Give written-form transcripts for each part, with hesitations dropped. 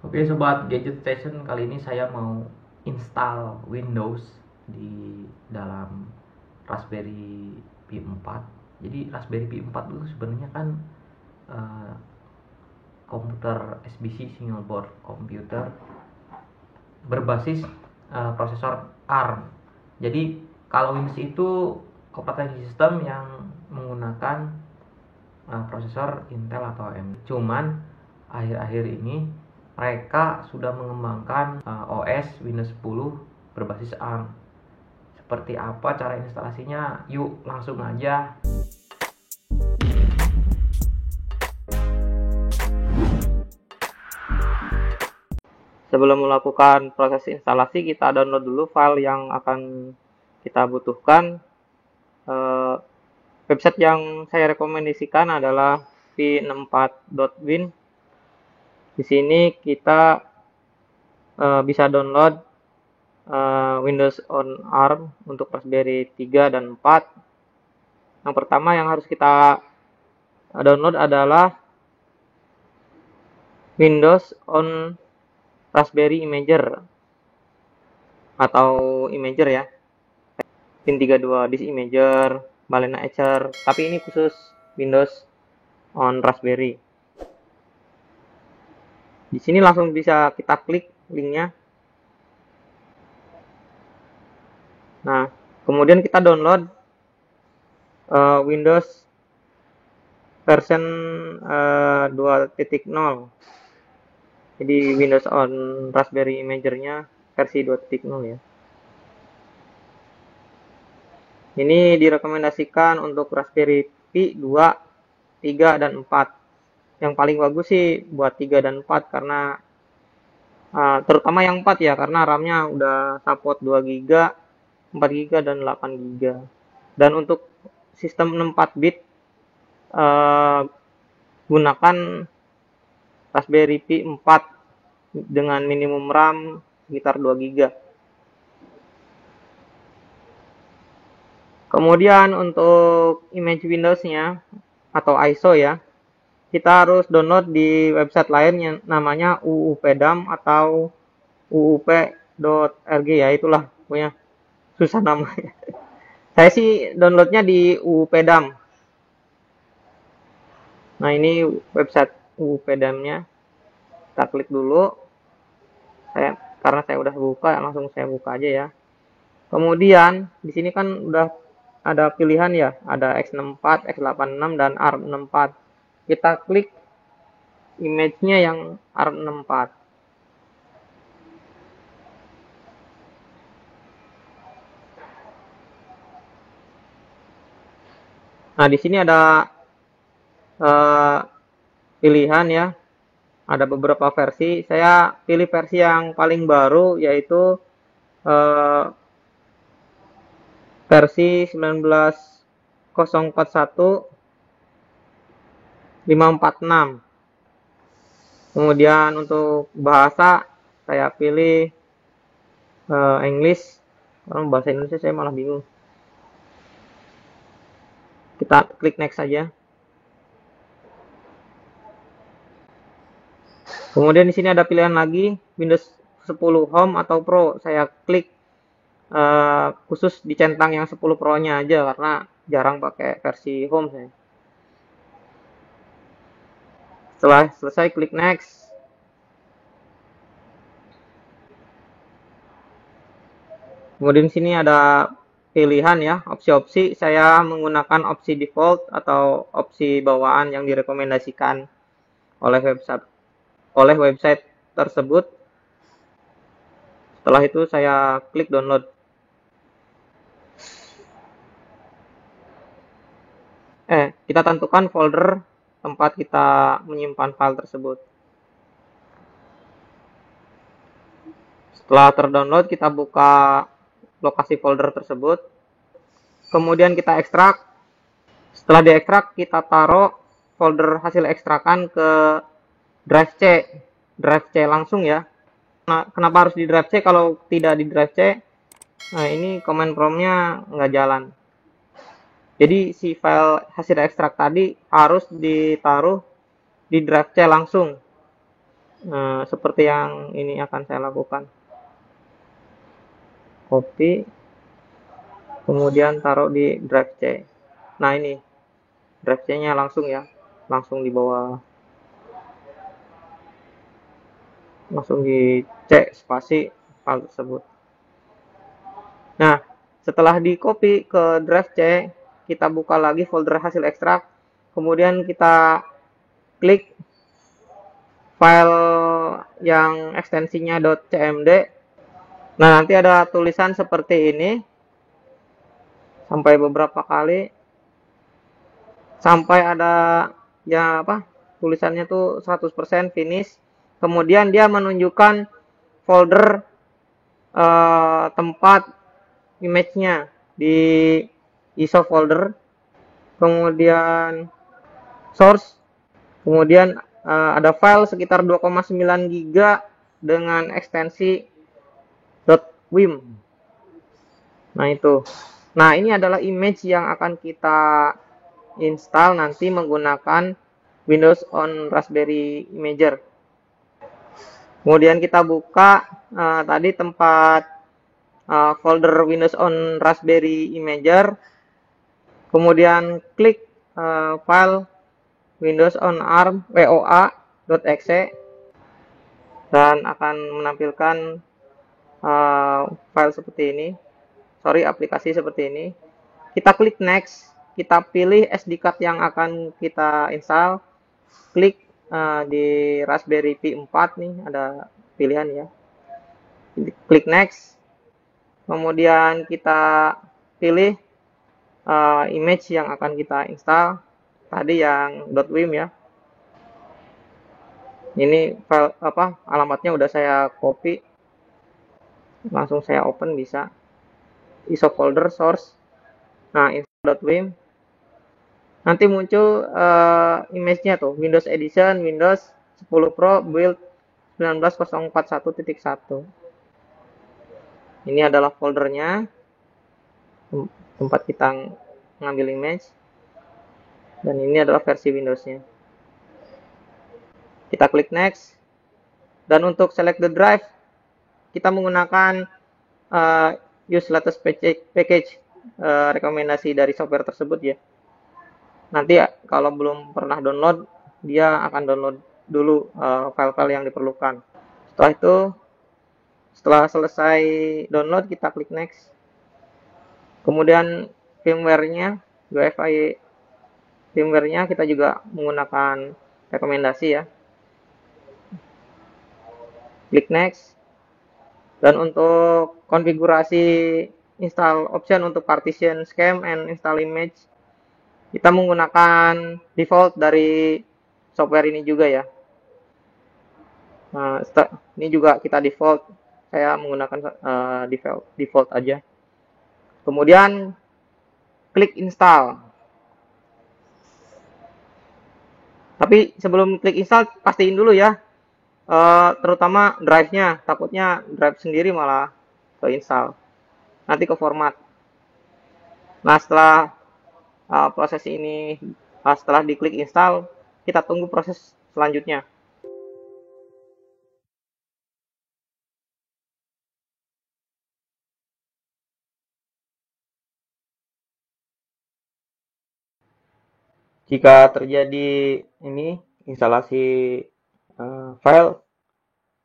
Oke sobat Gadget Station, kali ini saya mau install Windows di dalam Raspberry Pi 4. Jadi Raspberry Pi 4 itu sebenarnya kan eh, komputer SBC single board computer berbasis prosesor ARM. Jadi kalau Windows itu operating system yang menggunakan prosesor Intel atau AMD. Cuman akhir-akhir ini mereka sudah mengembangkan OS Windows 10 berbasis ARM. Seperti apa cara instalasinya? Yuk langsung aja. Sebelum melakukan proses instalasi, kita download dulu file yang akan kita butuhkan. Website yang saya rekomendasikan adalah pi64.win. Di sini kita bisa download Windows on ARM untuk Raspberry 3 dan 4. Yang pertama yang harus kita download adalah Windows on Raspberry Imager atau Imager ya. Win32 Disk Imager, Balena Etcher, tapi ini khusus Windows on Raspberry. Di sini langsung bisa kita klik linknya. Nah, kemudian kita download Windows version 2.0. Jadi Windows on Raspberry Imager-nya versi 2.0 ya. Ini direkomendasikan untuk Raspberry Pi 2, 3, dan 4. Yang paling bagus sih buat 3 dan 4 karena terutama yang 4 ya, karena RAM-nya udah support 2 GB, 4 GB, dan 8 GB. Dan untuk sistem 64 bit gunakan Raspberry Pi 4 dengan minimum RAM sekitar 2 GB. Kemudian untuk image Windows-nya atau ISO ya, kita harus download di website lain yang namanya uupdam atau uup.org ya, itulah pokoknya susah namanya. Saya sih downloadnya di uupdam. Nah, ini website uupdam-nya. Kita klik dulu. Karena saya udah buka, langsung saya buka aja ya. Kemudian di sini kan udah ada pilihan ya, ada X64, X86, dan ARM64. Kita klik image-nya yang ARM64. Nah, di sini ada pilihan ya, ada beberapa versi. Saya pilih versi yang paling baru, yaitu versi 19.041.546. Kemudian untuk bahasa saya pilih English, karena bahasa Indonesia saya malah bingung. Kita klik next saja. Kemudian di sini ada pilihan lagi, Windows 10 Home atau Pro. Saya klik khusus dicentang yang 10 Pro-nya aja karena jarang pakai versi Home saya. Setelah selesai, klik next. Kemudian di sini ada pilihan ya, opsi-opsi. Saya menggunakan opsi default atau opsi bawaan yang direkomendasikan oleh website tersebut. Setelah itu saya klik download. Kita tentukan folder tempat kita menyimpan file tersebut. Setelah terdownload, kita buka lokasi folder tersebut. Kemudian kita ekstrak. Setelah diekstrak, kita taruh folder hasil ekstrakan ke drive C. Drive C langsung ya. Nah, kenapa harus di drive C? Kalau tidak di drive C, nah ini command prompt-nya nggak jalan. Jadi si file hasil ekstrak tadi harus ditaruh di drive C langsung. Seperti yang ini akan saya lakukan. Copy, kemudian taruh di drive C. Nah, ini drive C-nya langsung ya, langsung di bawah, langsung di C spasi file tersebut. Nah, setelah di copy ke drive C, kita buka lagi folder hasil ekstrak, kemudian kita klik file yang ekstensinya .cmd. Nah, nanti ada tulisan seperti ini sampai beberapa kali, sampai ada ya apa, tulisannya tuh 100% finish. Kemudian dia menunjukkan folder tempat image-nya di ISO folder, kemudian source, kemudian ada file sekitar 2,9 GB dengan ekstensi .wim. Nah, itu. Nah, ini adalah image yang akan kita install nanti menggunakan Windows on Raspberry Imager. Kemudian kita buka tadi tempat folder Windows on Raspberry Imager, kemudian klik file Windows on ARM woa.exe dan akan menampilkan file seperti ini, aplikasi seperti ini. Kita klik next, kita pilih SD card yang akan kita install, klik di Raspberry Pi 4 nih, ada pilihan ya. Klik next, kemudian kita pilih image yang akan kita install, tadi yang .wim ya. Ini file alamatnya udah saya copy, langsung saya open bisa. ISO folder source. Nah, info.wim. Nanti muncul image-nya tuh, Windows Edition, Windows 10 Pro, build 19041.1. Ini adalah foldernya, tempat kita ngambil image. Dan ini adalah versi Windows-nya. Kita klik next. Dan untuk select the drive, kita menggunakan use latest package rekomendasi dari software tersebut ya. Nanti kalau belum pernah download, dia akan download dulu file-file yang diperlukan. Setelah itu, setelah selesai download, kita klik next. Kemudian firmware-nya, UEFI firmware-nya kita juga menggunakan rekomendasi ya. Klik next. Dan untuk konfigurasi install option untuk partition, scheme, and install image, kita menggunakan default dari software ini juga ya. Nah, ini juga kita default. Saya menggunakan default aja. Kemudian klik install. Tapi sebelum klik install, pastiin dulu ya, terutama drive-nya. Takutnya drive sendiri malah ke install. Nanti ke format. Nah, setelah proses ini, setelah diklik install, kita tunggu proses selanjutnya. Jika terjadi ini instalasi file,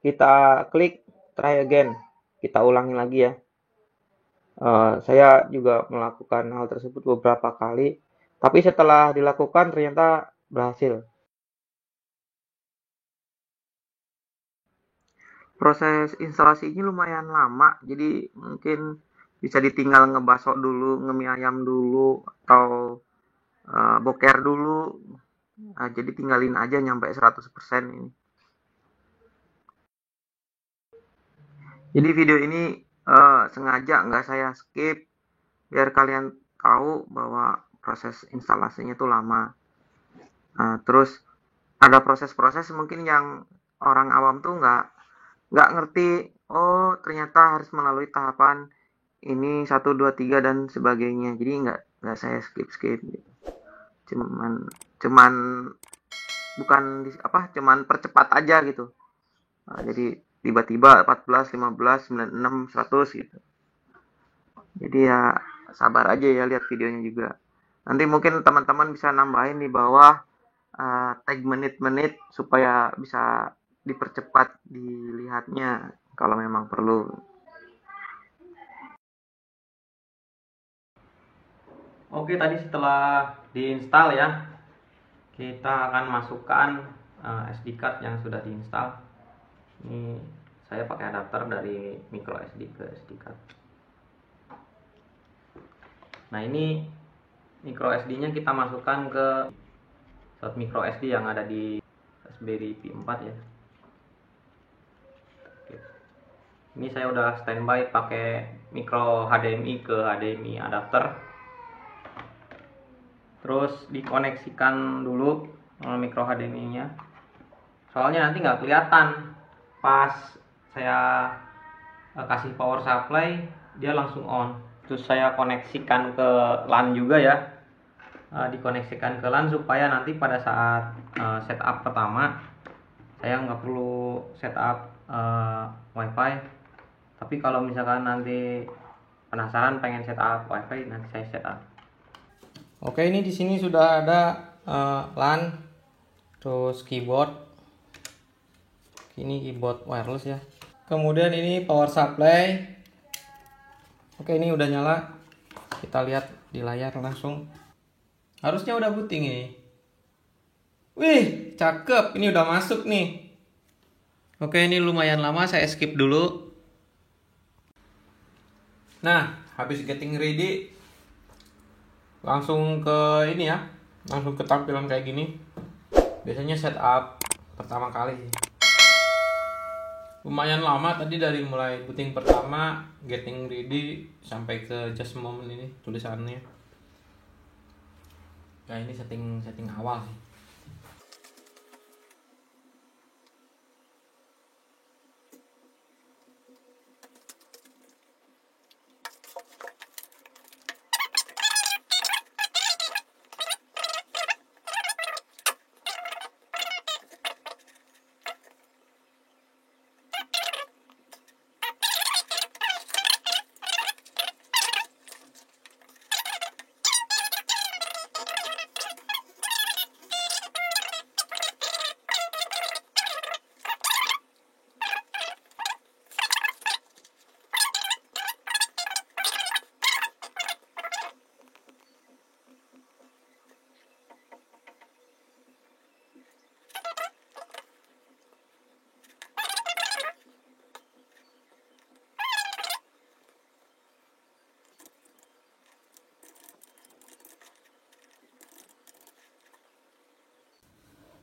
kita klik try again, kita ulangi lagi ya. Saya juga melakukan hal tersebut beberapa kali, tapi setelah dilakukan ternyata berhasil. Proses instalasinya lumayan lama, jadi mungkin bisa ditinggal ngebasok dulu, ngemie ayam dulu, atau boker dulu. Nah, jadi tinggalin aja nyampe 100% ini. Jadi video ini sengaja nggak saya skip biar kalian tahu bahwa proses instalasinya itu lama. Nah, terus ada proses-proses mungkin yang orang awam tuh nggak ngerti. Oh, ternyata harus melalui tahapan ini 1, 2, 3 dan sebagainya. Jadi nggak saya skip gitu. Cuman cuman bukan cuman percepat aja gitu. Jadi tiba-tiba 14, 15, 96, 100 gitu. Jadi ya sabar aja ya lihat videonya juga. Nanti mungkin teman-teman bisa nambahin di bawah tag menit-menit supaya bisa dipercepat dilihatnya kalau memang perlu. Oke, tadi setelah diinstal ya, kita akan masukkan SD card yang sudah diinstal. Ini saya pakai adapter dari micro SD ke SD card. Nah, ini micro SD-nya kita masukkan ke slot micro SD yang ada di Raspberry Pi 4 ya. Oke. Ini saya udah standby pakai micro HDMI ke HDMI adapter. Terus dikoneksikan dulu micro HDMI-nya. Soalnya nanti nggak kelihatan pas saya kasih power supply dia langsung on. Terus saya koneksikan ke LAN juga ya. Dikoneksikan ke LAN supaya nanti pada saat setup pertama saya nggak perlu setup WiFi. Tapi kalau misalkan nanti penasaran pengen setup WiFi, nanti saya setup. Oke, ini di sini sudah ada LAN, terus keyboard. Ini keyboard wireless ya. Kemudian ini power supply. Oke, ini udah nyala. Kita lihat di layar langsung. Harusnya udah booting ini. Wih, cakep. Ini udah masuk nih. Oke, ini lumayan lama, saya skip dulu. Nah, habis getting ready, langsung ke ini ya. Langsung ke tampilan kayak gini. Biasanya setup pertama kali. Lumayan lama tadi dari mulai booting pertama, getting ready, sampai ke just a moment ini tulisannya. Nah, ini setting awal sih.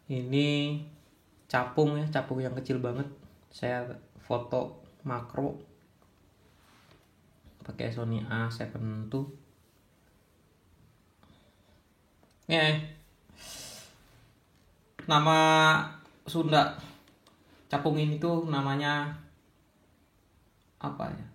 Ini capung ya, capung yang kecil banget. Saya foto makro pakai Sony A7 II. Nama Sunda capung ini tuh namanya apa ya?